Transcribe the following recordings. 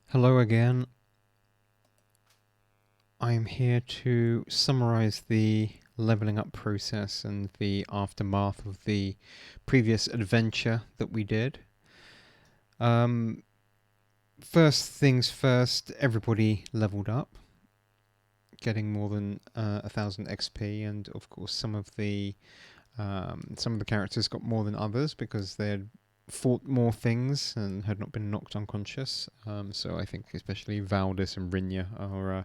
Hello again. I'm here to summarize the leveling up process and the aftermath of the previous adventure that we did. Um, First things first, everybody leveled up, getting more than 1,000 XP, and of course some of the characters got more than others because they had fought more things and had not been knocked unconscious. So I think especially Valdis and Rinja are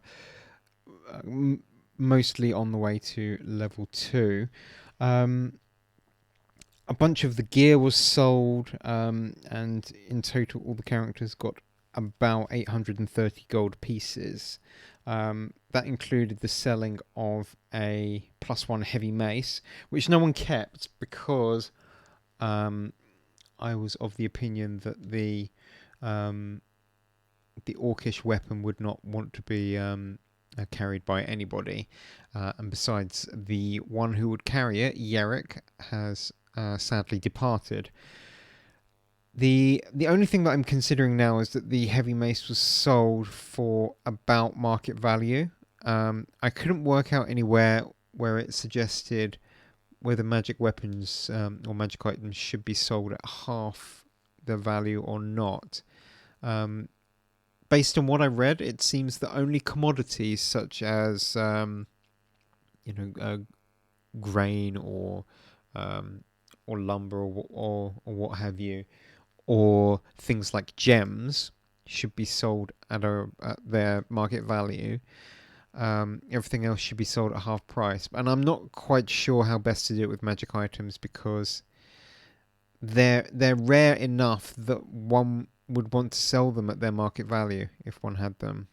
mostly on the way to level 2. Um, a bunch of the gear was sold, and in total, all the characters got about 830 gold pieces. That included the selling of a +1 heavy mace, which no one kept because um, I was of the opinion that um, the orcish weapon would not want to be carried by anybody. And besides, the one who would carry it, Yerrick, has sadly departed. The only thing that I'm considering now is that the heavy mace was sold for about market value. I couldn't work out anywhere where it suggested whether magic weapons or magic items should be sold at half the value or not. Um, Based on what I read, it seems that only commodities such as you know grain um, or lumber or what have you, or things like gems should be sold at their market value. Everything else should be sold at half price, and I'm not quite sure how best to do it with magic items because they're rare enough that one would want to sell them at their market value if one had them.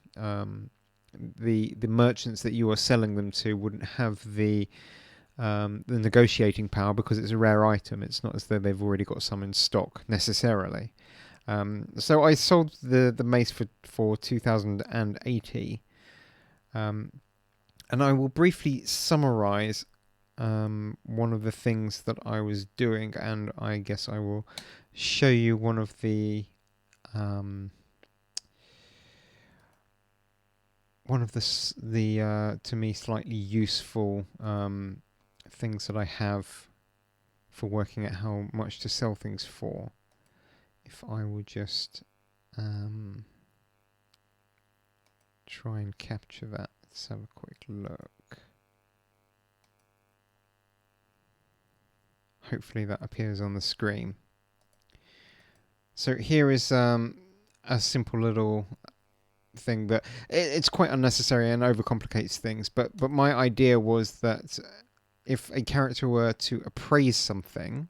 The merchants that you are selling them to wouldn't have the negotiating power because it's a rare item. It's not as though they've already got some in stock necessarily. So I sold the mace for 2,080, and I will briefly summarize one of the things that I was doing, and I guess I will show you um, one of the to me slightly useful things that I have for working out how much to sell things for. If I would just try and capture that, let's have a quick look. Hopefully that appears on the screen. So here is a simple little thing that it's quite unnecessary and overcomplicates things. But my idea was that if a character were to appraise something,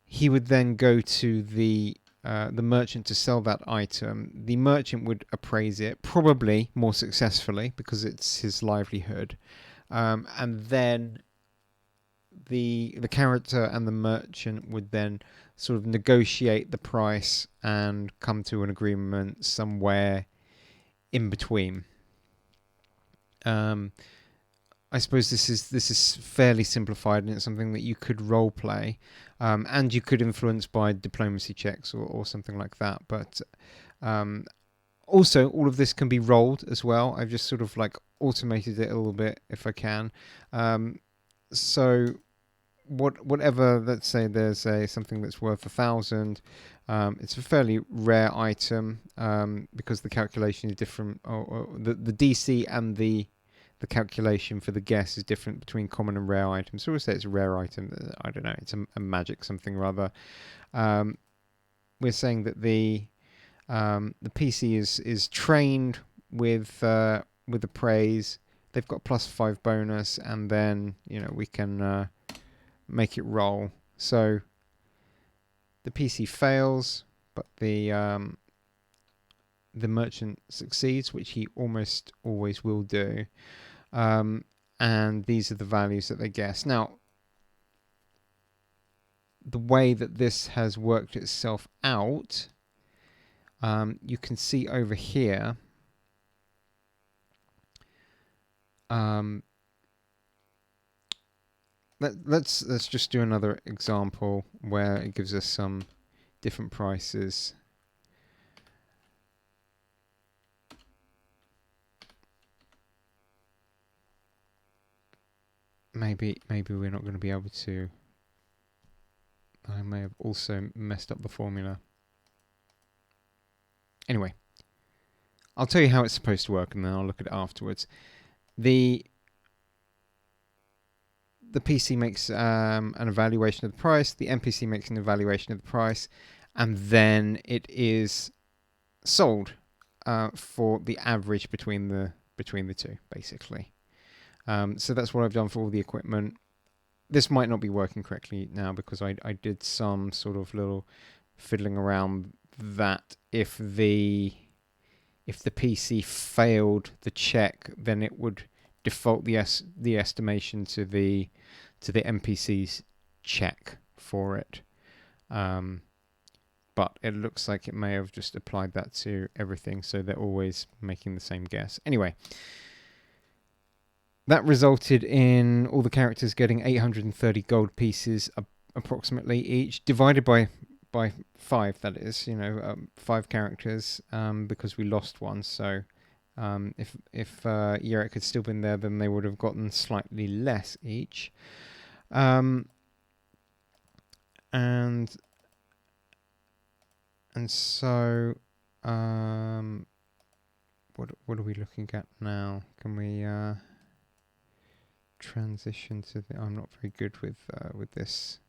he would then go to the merchant to sell that item. The merchant would appraise it, probably more successfully because it's his livelihood, and then the character and the merchant would then sort of negotiate the price and come to an agreement somewhere in between. Um, I suppose this is fairly simplified, and it's something that you could role play, and you could influence by diplomacy checks or something like that. But um, also, all of this can be rolled as well. I've just sort of like automated it a little bit if I can. So whatever, let's say there's something that's worth 1,000. It's a fairly rare item because the calculation is different. Or the DC and the calculation for the guess is different between common and rare items. So we'll say it's a rare item. I don't know. It's a magic something rather. Um, we're saying that the PC is trained with appraise. They've got +5 bonus, and then we can make it roll. So the PC fails, but the merchant succeeds, which he almost always will do. And these are the values that they guess. Now, the way that this has worked itself out, you can see over here. Let's just do another example where it gives us some different prices. maybe we're not going to be able to. I may have also messed up the formula. Anyway, I'll tell you how it's supposed to work, and then I'll look at it afterwards. The PC makes an evaluation of the price. The NPC makes an evaluation of the price, and then it is sold for the average between the two, basically. So that's what I've done for all the equipment. This might not be working correctly now because I did some sort of little fiddling around that if the PC failed the check, then it would default the estimation to the NPC's check for it. But it looks like it may have just applied that to everything, so they're always making the same guess. Anyway, that resulted in all the characters getting 830 gold pieces approximately each, divided by 5, that is, 5 characters, because we lost one. So if Yerrick had still been there, then they would have gotten slightly less each. And so what are we looking at now? Can we transition to the... I'm not very good with this.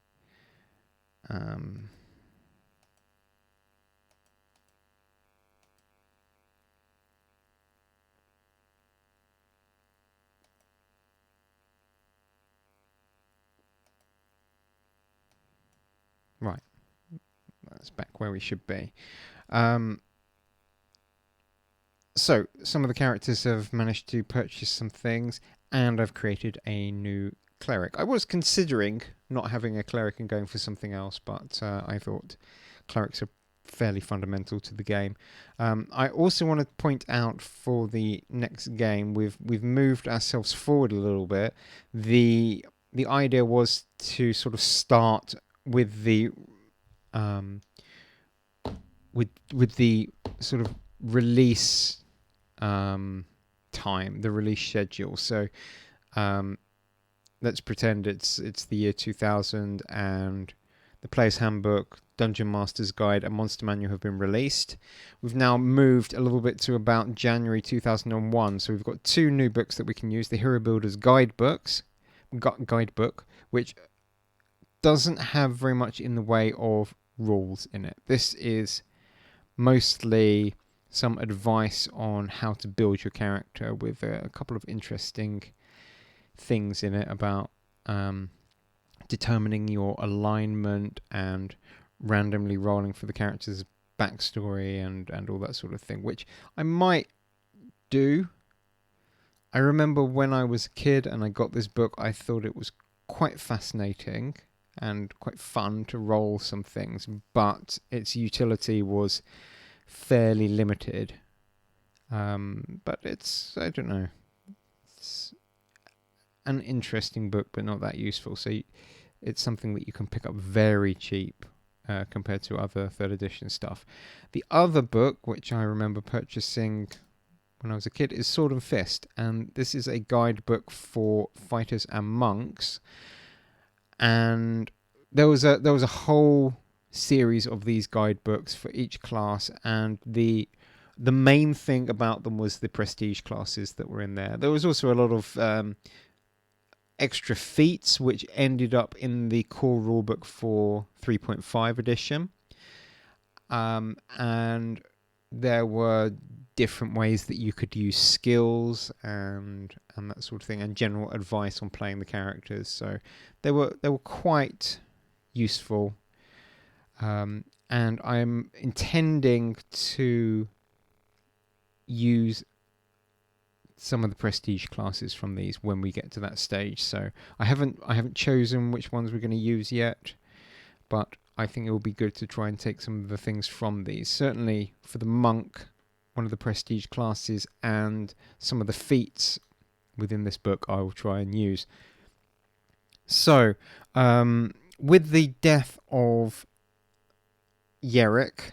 Right. That's back where we should be. So, some of the characters have managed to purchase some things, and I've created a new cleric. I was considering not having a cleric and going for something else, but I thought clerics are fairly fundamental to the game. I also want to point out for the next game, we've moved ourselves forward a little bit. The idea was to sort of start with the with the sort of release time, the release schedule. So let's pretend it's the year 2000 and the Player's Handbook, Dungeon Master's Guide, and Monster Manual have been released. We've now moved a little bit to about January 2001, so we've got 2 new books that we can use. The Hero Builder's Guidebook, which doesn't have very much in the way of rules in it. This is mostly some advice on how to build your character with a couple of interesting things in it about determining your alignment and randomly rolling for the character's backstory and all that sort of thing, which I might do. I remember when I was a kid and I got this book, I thought it was quite fascinating and quite fun to roll some things, but its utility was fairly limited. But it's, I don't know, it's an interesting book, but not that useful. So it's something that you can pick up very cheap compared to other 3rd edition stuff. The other book, which I remember purchasing when I was a kid, is Sword and Fist, and this is a guidebook for fighters and monks. And there was a whole series of these guidebooks for each class, and the main thing about them was the prestige classes that were in there. There was also a lot of extra feats which ended up in the core rulebook for 3.5 edition, and there were different ways that you could use skills and that sort of thing, and general advice on playing the characters. So they were quite useful. And I'm intending to use some of the prestige classes from these when we get to that stage. So I haven't chosen which ones we're going to use yet, but I think it will be good to try and take some of the things from these. Certainly for the monk, one of the prestige classes, and some of the feats within this book I will try and use. So, with the death of Yerrick,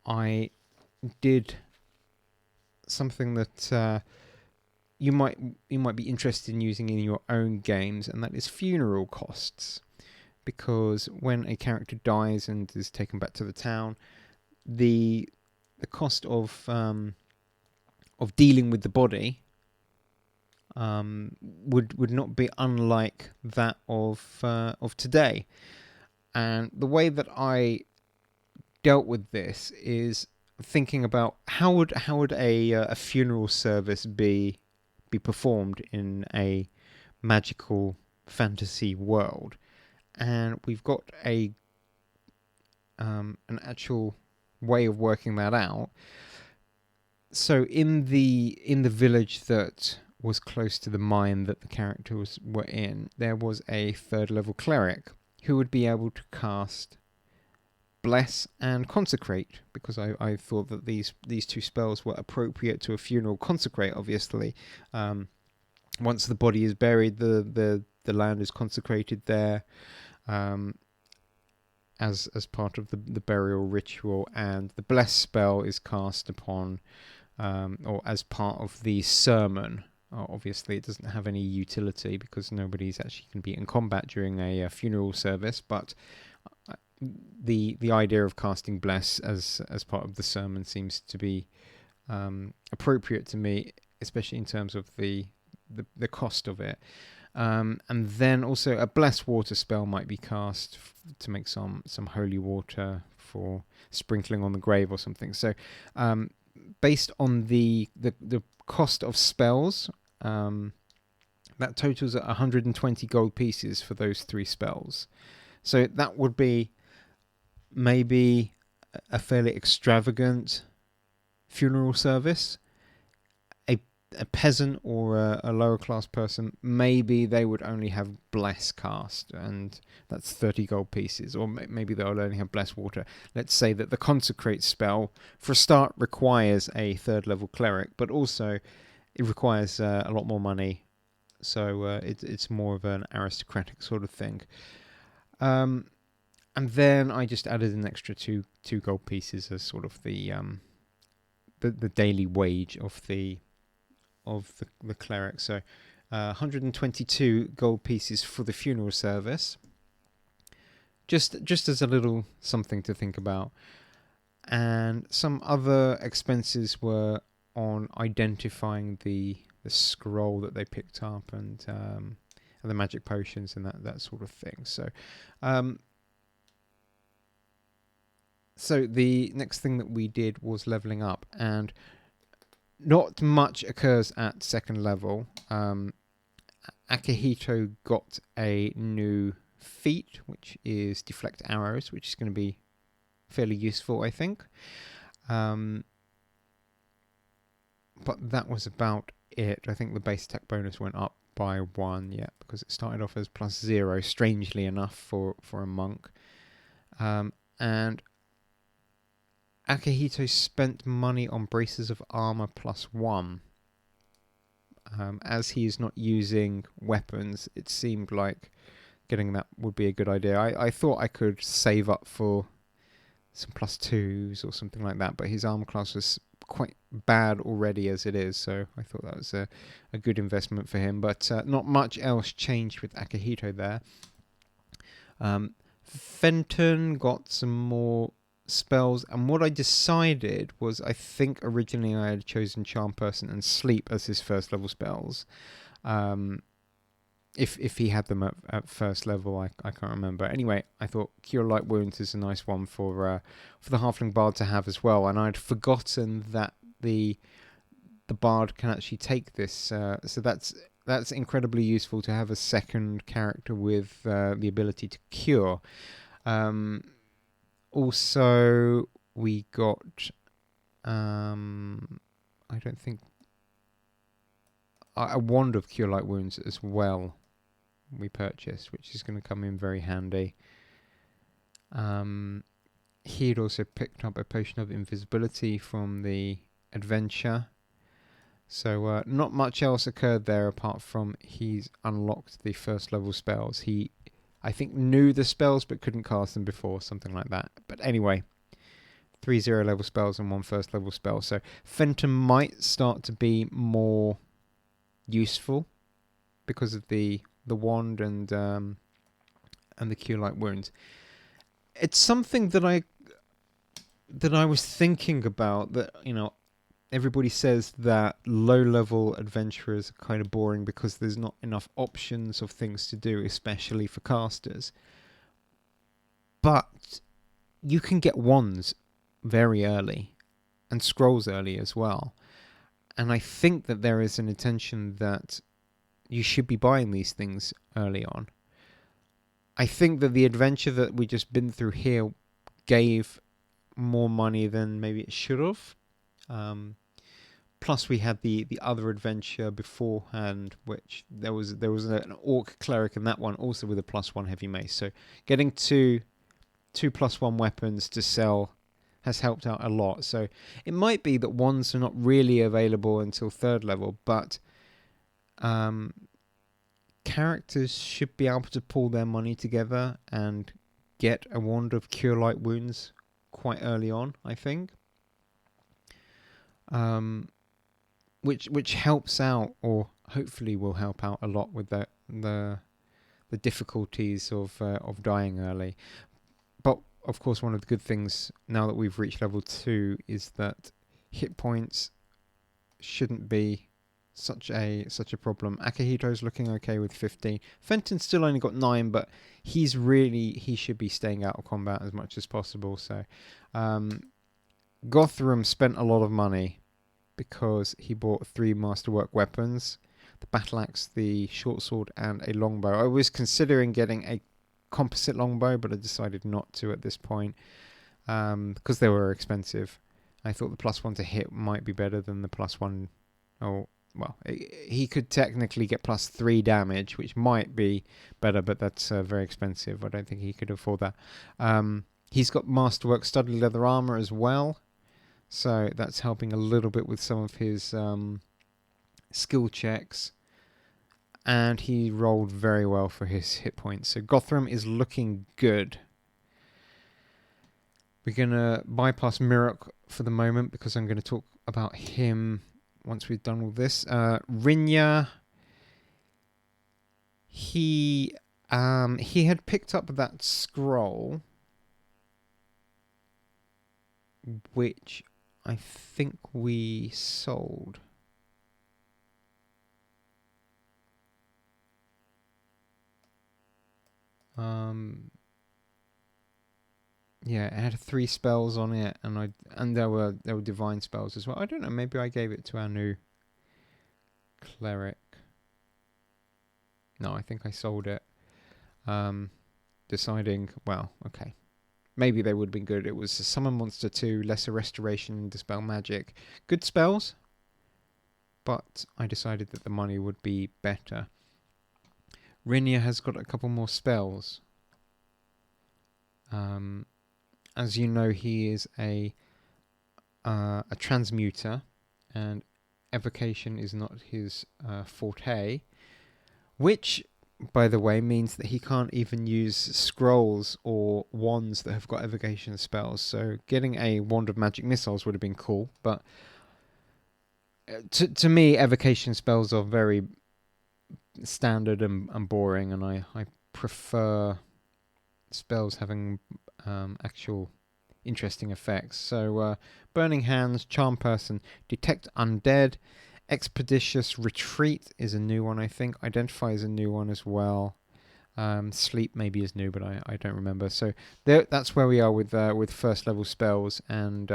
I did something that you might you might be interested in using in your own games, and that is funeral costs. Because when a character dies and is taken back to the town, the cost of dealing with the body would not be unlike that of today. And the way that I dealt with this is thinking about how would a funeral service be performed in a magical fantasy world, and we've got an actual way of working that out. So in the village that was close to the mine that the characters were in, there was a third level cleric who would be able to cast Bless and Consecrate, because I thought that these two spells were appropriate to a funeral. Consecrate, obviously, once the body is buried, the land is consecrated there, as part of the burial ritual, and the Bless spell is cast upon, or as part of the sermon. Obviously, it doesn't have any utility because nobody's actually going to be in combat during a funeral service, but the idea of casting Bless as part of the sermon seems to be appropriate to me, especially in terms of the cost of it. And then also a Bless water spell might be cast to make some holy water for sprinkling on the grave or something. So based on the cost of spells, that totals at 120 gold pieces for those 3 spells. So that would be maybe a fairly extravagant funeral service. A peasant or a lower class person, maybe they would only have Bless cast, and that's 30 gold pieces, or maybe they'll only have Bless water. Let's say that the Consecrate spell, for a start, requires a 3rd level cleric, but also it requires a lot more money, so it's more of an aristocratic sort of thing. And then I just added an extra two gold pieces as sort of the daily wage of the cleric. So 122 gold pieces for the funeral service, just as a little something to think about. And some other expenses were on identifying the scroll that they picked up, and the magic potions and that sort of thing. So the next thing that we did was leveling up, and not much occurs at 2nd level. Akihito got a new feat, which is Deflect Arrows, which is going to be fairly useful, I think. But that was about it. I think the base attack bonus went up by 1, because it started off as +0, strangely enough, for a monk. And Akihito spent money on Braces of Armor +1. As he is not using weapons, it seemed like getting that would be a good idea. I thought I could save up for some +2s or something like that, but his armor class was quite bad already as it is, so I thought that was a good investment for him. But not much else changed with Akihito there. Fenton got some more spells, and what I decided was, I think originally I had chosen Charm Person and Sleep as his 1st level spells. If he had them at 1st level, I can't remember. Anyway, I thought Cure Light Wounds is a nice one for the Halfling Bard to have as well, and I'd forgotten that the Bard can actually take this. So that's incredibly useful to have a 2nd character with the ability to cure. Also, we got I don't think a wand of Cure Light Wounds as well. We purchased, which is going to come in very handy. He had also picked up a potion of invisibility from the adventure. So not much else occurred there apart from he's unlocked the 1st level spells. He, I think, knew the spells but couldn't cast them before, something like that. But anyway, 3 0-level spells and 1 1st level spell. So Fenton might start to be more useful because of the wand and the Cure Light Wounds. It's something that I was thinking about, that everybody says that low-level adventurers are kind of boring because there's not enough options of things to do, especially for casters. But you can get wands very early and scrolls early as well. And I think that there is an intention that you should be buying these things early on. I think that the adventure that we just been through here gave more money than maybe it should have. Plus, we had the other adventure beforehand, which there was an orc cleric in that one, also with a +1 heavy mace. So getting two +1 weapons to sell has helped out a lot. So it might be that wands are not really available until 3rd level, but characters should be able to pull their money together and get a wand of Cure Light Wounds quite early on, I think. Which helps out, or hopefully will help out a lot with the difficulties of dying early. But of course, one of the good things now that we've reached level 2 is that hit points shouldn't be such a problem. Akihito's looking okay with 15. Fenton's still only got 9, but he should be staying out of combat as much as possible. So Gothram spent a lot of money because he bought 3 masterwork weapons: the battle axe, the short sword, and a longbow. I was considering getting a composite longbow, but I decided not to at this point because they were expensive. I thought the +1 to hit might be better than the +1. Oh, well, he could technically get +3 damage, which might be better, but that's very expensive. I don't think he could afford that. He's got masterwork studded leather armor as well, so that's helping a little bit with some of his skill checks. And he rolled very well for his hit points. So Gothram is looking good. We're going to bypass Mirok for the moment because I'm going to talk about him once we've done all this. Rinya, he had picked up that scroll, which I think we sold. Yeah, it had 3 spells on it, and there were divine spells as well. I don't know, maybe I gave it to our new cleric. No, I think I sold it. Deciding, well, okay, maybe they would have been good. It was Summon Monster 2, Lesser Restoration, Dispel Magic. Good spells, but I decided that the money would be better. Rinya has got a couple more spells. As you know, he is a transmuter, and evocation is not his forte, which, by the way, means that he can't even use scrolls or wands that have got evocation spells. So getting a Wand of Magic Missiles would have been cool, but to me, evocation spells are very standard and boring, and I prefer spells having actual interesting effects. So Burning Hands, Charm Person, Detect Undead, Expeditious Retreat is a new one, I think. Identify is a new one as well. Sleep maybe is new, but I don't remember. So that's where we are with first level spells, and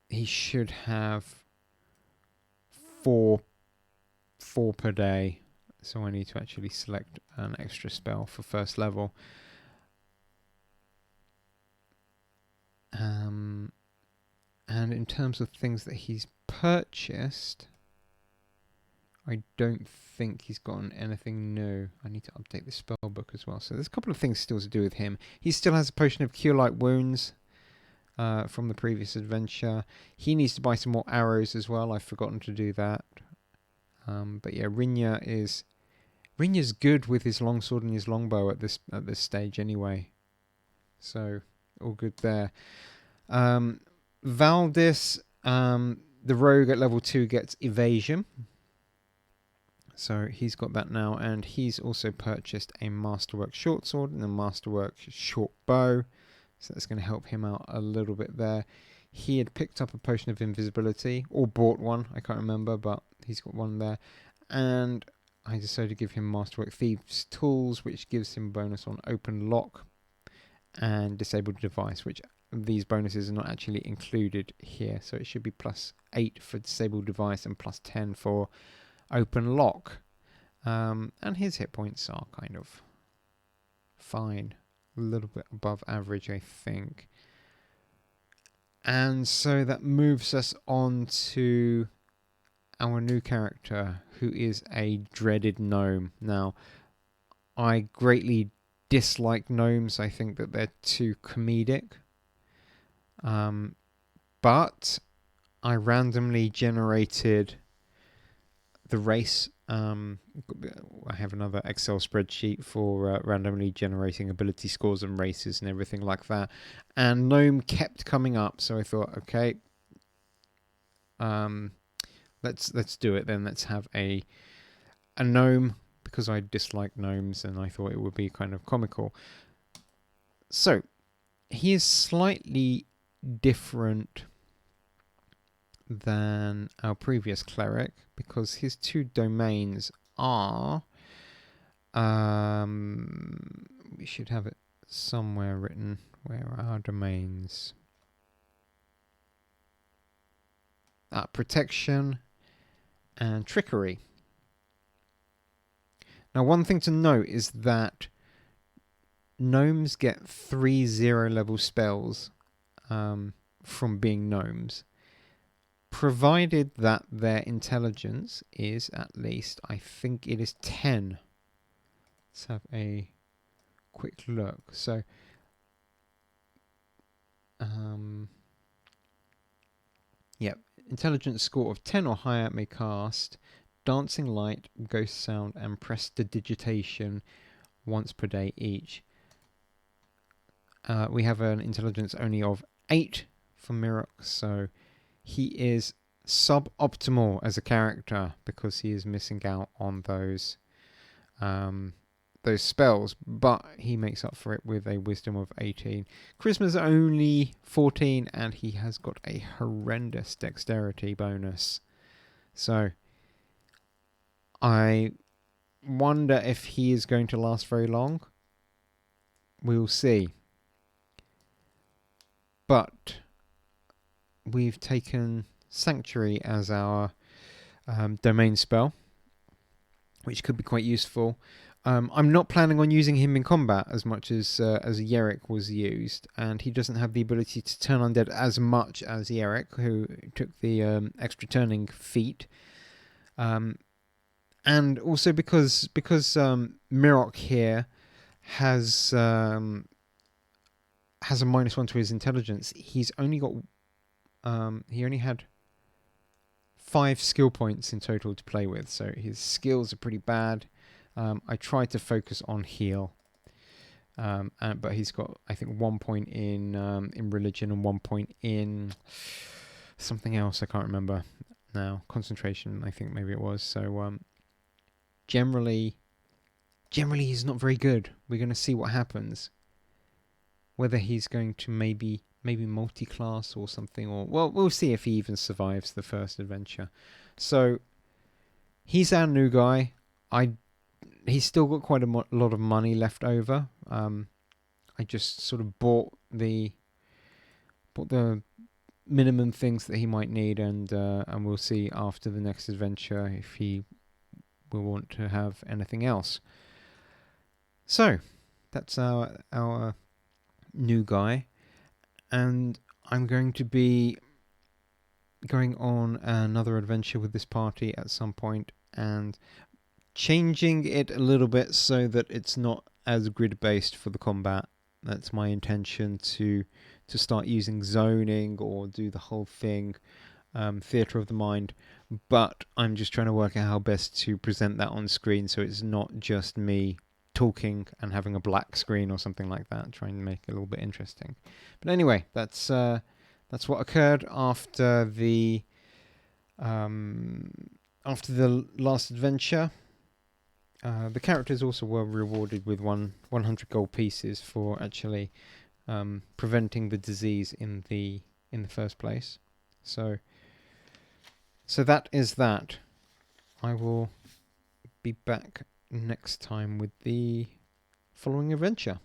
he should have 4 per day. So I need to actually select an extra spell for first level. And in terms of things that he's purchased, I don't think he's gotten anything new. I need to update the spell book as well. So there's a couple of things still to do with him. He still has a potion of Cure Light Wounds from the previous adventure. He needs to buy some more arrows as well. I've forgotten to do that. But yeah, Rinya's good with his longsword and his longbow at this stage anyway. So all good there. Valdis, The rogue at level 2 gets evasion. So he's got that now, and he's also purchased a Masterwork short sword and a Masterwork short bow. So that's going to help him out a little bit there. He had picked up a potion of invisibility, or bought one, I can't remember, but he's got one there. And I decided to give him Masterwork Thieves Tools, which gives him bonus on Open Lock and Disabled Device, which these bonuses are not actually included here. So it should be +8 for Disabled Device and +10 for Open Lock. And his hit points are kind of fine. A little bit above average, I think. And so that moves us on to our new character, who is a dreaded gnome. Now, I greatly dislike gnomes. I think that they're too comedic. But I randomly generated the race. I have another Excel spreadsheet for randomly generating ability scores and races and everything like that. And gnome kept coming up, so I thought, okay, let's do it then. Let's have a gnome, because I dislike gnomes and I thought it would be kind of comical. So he is slightly different than our previous cleric, because his 2 domains are we should have it somewhere written. Where are our domains? Protection and trickery. Now, one thing to note is that gnomes get 3 0-level spells from being gnomes, provided that their intelligence is at least, I think it is 10. Let's have a quick look. So, yep, intelligence score of 10 or higher may cast Dancing Light, Ghost Sound, and Prestidigitation once per day each. We have an intelligence only of 8 for Mirok, so he is suboptimal as a character because he is missing out on those spells, but he makes up for it with a wisdom of 18. Charisma's only 14, and he has got a horrendous dexterity bonus. So I wonder if he is going to last very long. We'll see. But we've taken Sanctuary as our domain spell, which could be quite useful. I'm not planning on using him in combat as much as Yerrick was used, and he doesn't have the ability to turn undead as much as Yerrick, who took the extra turning feat. And also because Mirok here has a -1 to his intelligence, he's only got he only had 5 skill points in total to play with, so his skills are pretty bad. I tried to focus on heal, but he's got, I think, 1 point in religion and 1 point in something else. I can't remember now. Concentration, I think maybe it was. So generally he's not very good. We're going to see what happens. Whether he's going to maybe multi-class or something, or well, we'll see if he even survives the first adventure. So he's our new guy. He's still got quite a lot of money left over. I just sort of bought the minimum things that he might need, and we'll see after the next adventure if he will want to have anything else. So that's our new guy, and I'm going to be going on another adventure with this party at some point and changing it a little bit so that it's not as grid based for the combat. That's my intention, to start using zoning or do the whole thing, theatre of the mind, but I'm just trying to work out how best to present that on screen so it's not just me talking and having a black screen or something like that, trying to make it a little bit interesting. But anyway, that's what occurred after the After the last adventure, the characters also were rewarded with 100 gold pieces for actually preventing the disease in the first place. So that is that. I will be back next time with the following adventure.